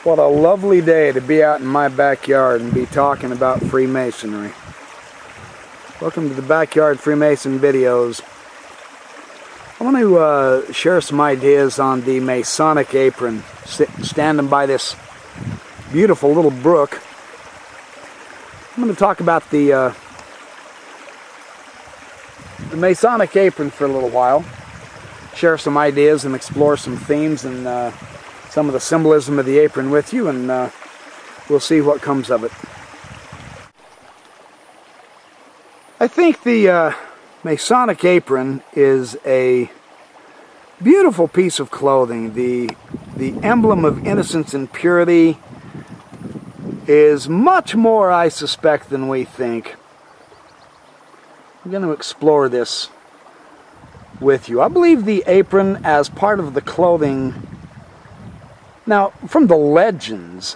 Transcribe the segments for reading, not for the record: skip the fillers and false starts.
What a lovely day to be out in my backyard and be talking about Freemasonry. Welcome to the Backyard Freemason videos. I want to share some ideas on the Masonic Apron. Standing by this beautiful little brook. I'm going to talk about the Masonic Apron for a little while. Share some ideas and explore some themes and some of the symbolism of the apron with you, and we'll see what comes of it. I think the Masonic Apron is a beautiful piece of clothing. The emblem of innocence and purity is much more, I suspect, than we think. I'm going to explore this with you. I believe the apron as part of the clothing. Now, from the legends,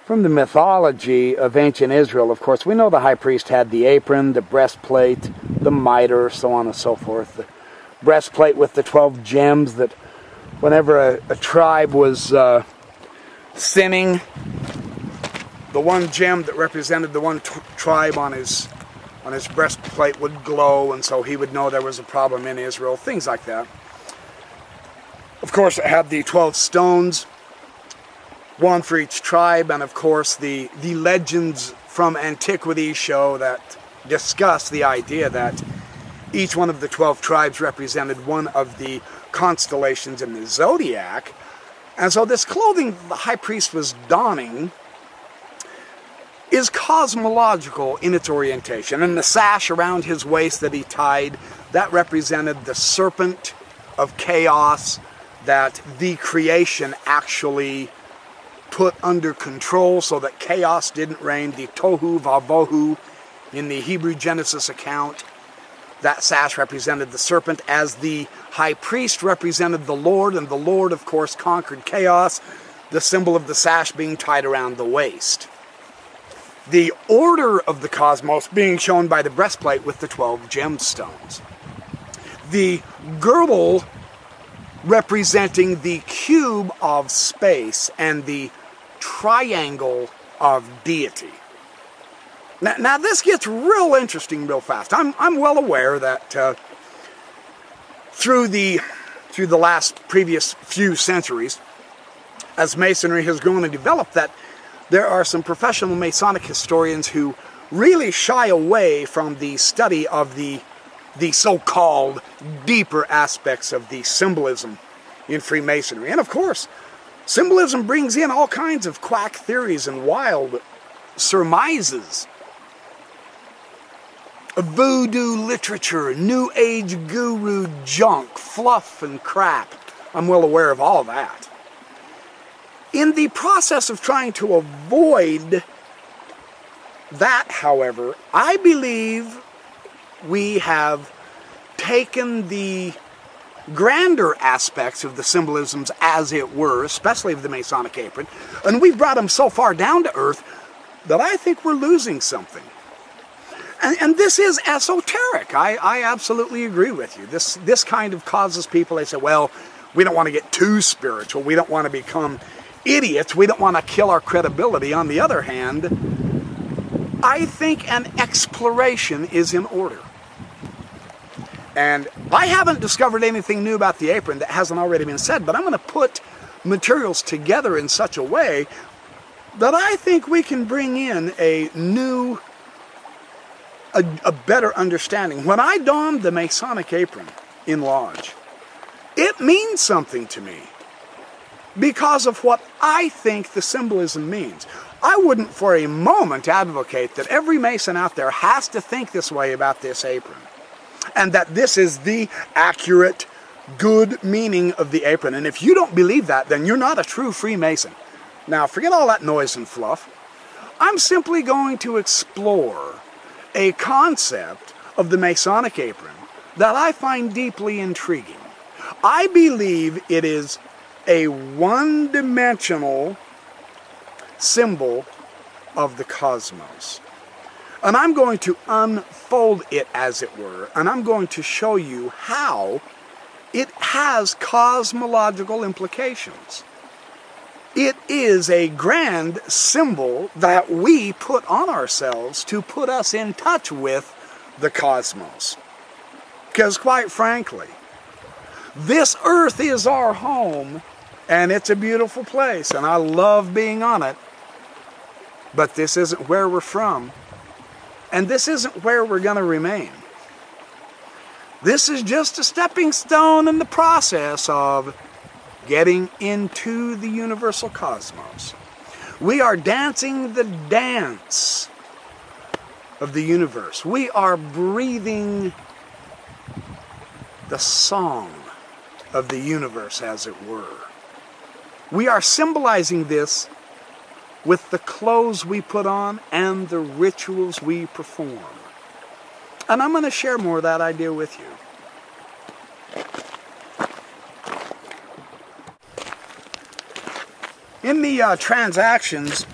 from the mythology of ancient Israel, of course, we know the high priest had the apron, the breastplate, the mitre, so on and so forth. The breastplate with the 12 gems that whenever a tribe was sinning, the one gem that represented the one tribe on his breastplate would glow, and so he would know there was a problem in Israel, things like that. Of course, it had the 12 stones, one for each tribe, and of course the legends from antiquity show that discuss the idea that each one of the 12 tribes represented one of the constellations in the zodiac. And so this clothing the high priest was donning is cosmological in its orientation. And the sash around his waist that he tied, that represented the serpent of chaos that the creation actually put under control so that chaos didn't reign, the tohu vavohu in the Hebrew Genesis account. That sash represented the serpent, as the high priest represented the Lord, and the Lord, of course, conquered chaos, the symbol of the sash being tied around the waist. The order of the cosmos being shown by the breastplate with the 12 gemstones. The girdle representing the cube of space and the triangle of deity. Now this gets real interesting real fast. I'm well aware that through the previous few centuries, as Masonry has grown and developed, that there are some professional Masonic historians who really shy away from the study of the so-called deeper aspects of the symbolism in Freemasonry. And of course, symbolism brings in all kinds of quack theories and wild surmises. Voodoo literature, New Age guru junk, fluff and crap. I'm well aware of all of that. In the process of trying to avoid that, however, I believe we have taken the grander aspects of the symbolisms, as it were, especially of the Masonic Apron, and we've brought them so far down to earth that I think we're losing something. And this is esoteric. I absolutely agree with you. This kind of causes people, they say, well, we don't want to get too spiritual. We don't want to become idiots. We don't want to kill our credibility. On the other hand, I think an exploration is in order. And I haven't discovered anything new about the apron that hasn't already been said, but I'm going to put materials together in such a way that I think we can bring in a new, a better understanding. When I donned the Masonic apron in Lodge, it means something to me because of what I think the symbolism means. I wouldn't for a moment advocate that every Mason out there has to think this way about this apron, and that this is the accurate, good meaning of the apron. And if you don't believe that, then you're not a true Freemason. Now, forget all that noise and fluff. I'm simply going to explore a concept of the Masonic apron that I find deeply intriguing. I believe it is a one-dimensional symbol of the cosmos. And I'm going to unfold it, as it were, and I'm going to show you how it has cosmological implications. It is a grand symbol that we put on ourselves to put us in touch with the cosmos. Because quite frankly, this earth is our home, and it's a beautiful place, and I love being on it. But this isn't where we're from, and this isn't where we're going to remain. This is just a stepping stone in the process of getting into the universal cosmos. We are dancing the dance of the universe. We are breathing the song of the universe, as it were. We are symbolizing this with the clothes we put on and the rituals we perform. And I'm going to share more of that idea with you. In the transactions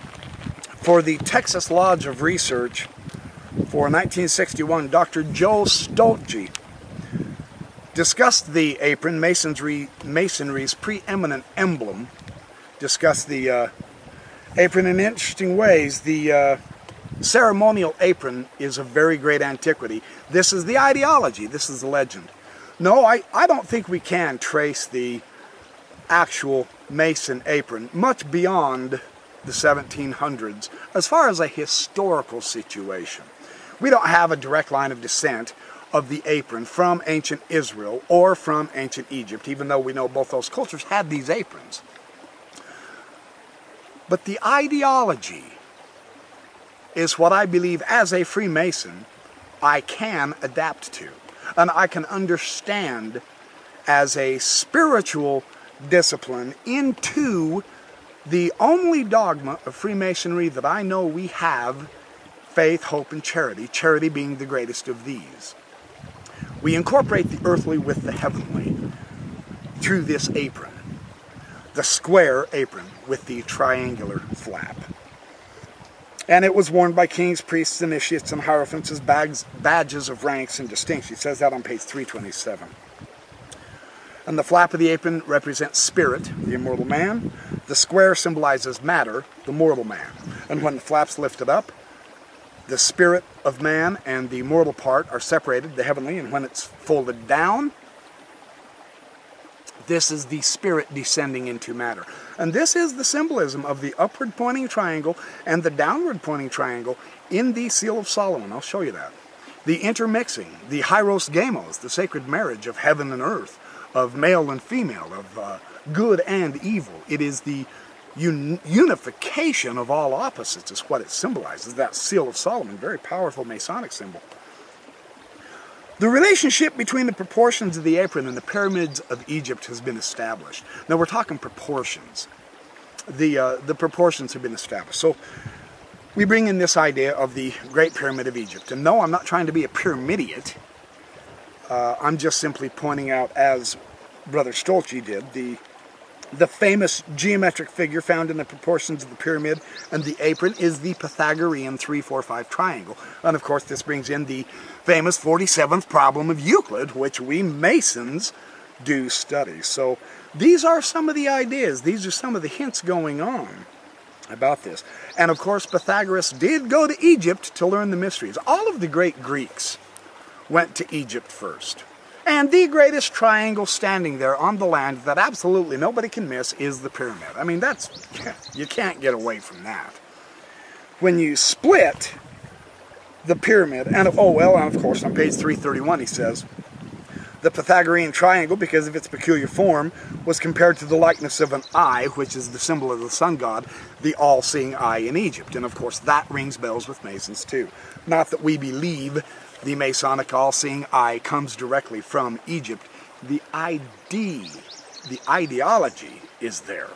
for the Texas Lodge of Research for 1961, Dr. Joe Stoltze discussed the apron, Masonry's preeminent emblem, discussed the apron in interesting ways. The ceremonial apron is of very great antiquity. This is the ideology, this is the legend. No, I don't think we can trace the actual Mason apron much beyond the 1700s as far as a historical situation. We don't have a direct line of descent of the apron from ancient Israel or from ancient Egypt, even though we know both those cultures had these aprons. But the ideology is what I believe as a Freemason I can adapt to, and I can understand as a spiritual discipline into the only dogma of Freemasonry that I know we have: faith, hope, and charity, charity being the greatest of these. We incorporate the earthly with the heavenly through this apron, the square apron with the triangular flap. And it was worn by kings, priests, initiates, and hierophants as badges of ranks and distinction. It says that on page 327. And the flap of the apron represents spirit, the immortal man. The square symbolizes matter, the mortal man. And when the flap's lifted up, the spirit of man and the mortal part are separated, the heavenly, and when it's folded down, this is the spirit descending into matter. And this is the symbolism of the upward pointing triangle and the downward pointing triangle in the Seal of Solomon. I'll show you that. The intermixing, the hieros gamos, the sacred marriage of heaven and earth, of male and female, of good and evil. It is the unification of all opposites is what it symbolizes. That Seal of Solomon, very powerful Masonic symbol. The relationship between the proportions of the apron and the pyramids of Egypt has been established. Now we're talking proportions. The proportions have been established. So we bring in this idea of the Great Pyramid of Egypt. And no, I'm not trying to be a pyramidiot. I'm just simply pointing out, as Brother Stoltze did, the famous geometric figure found in the proportions of the pyramid and the apron is the Pythagorean 3-4-5 triangle. And of course this brings in the famous 47th problem of Euclid, which we Masons do study. So these are some of the ideas, these are some of the hints going on about this. And of course Pythagoras did go to Egypt to learn the mysteries. All of the great Greeks went to Egypt first. And the greatest triangle standing there on the land that absolutely nobody can miss is the pyramid. I mean, that's, you can't get away from that. When you split the pyramid, and of course on page 331 he says, the Pythagorean triangle, because of its peculiar form, was compared to the likeness of an eye, which is the symbol of the sun god, the all-seeing eye in Egypt. And of course that rings bells with Masons too. Not that we believe the Masonic all-seeing eye comes directly from Egypt. The ideology is there.